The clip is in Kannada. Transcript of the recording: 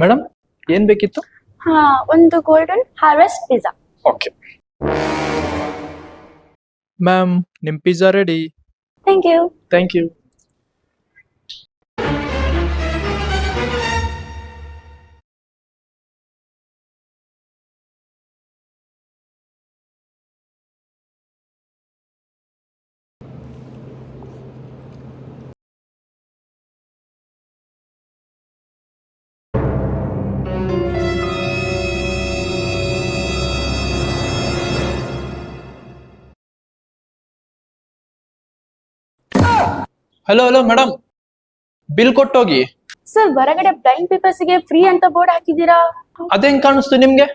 ಮೇಡಮ್ ಏನ್ ಬೇಕಿತ್ತು? ಹಾ, ಒಂದು golden harvest pizza. Okay ma'am, ನಿಮ್ pizza ready. Thank you. Thank you. Hello hello madam, bill ಕೊಟ್ಟೋಗಿ. ಸರ್, ಹೊರಗಡೆ ಬ್ಲೈಂಡ್ ಪೀಪಲ್ಸ್ ಗೆ ಫ್ರೀ ಅಂತ ಬೋರ್ಡ್ ಹಾಕಿದೀರಾ. ಅದೇಂಗ್ ಕಾಣಿಸ್ತು ನಿಮ್ಗೆ?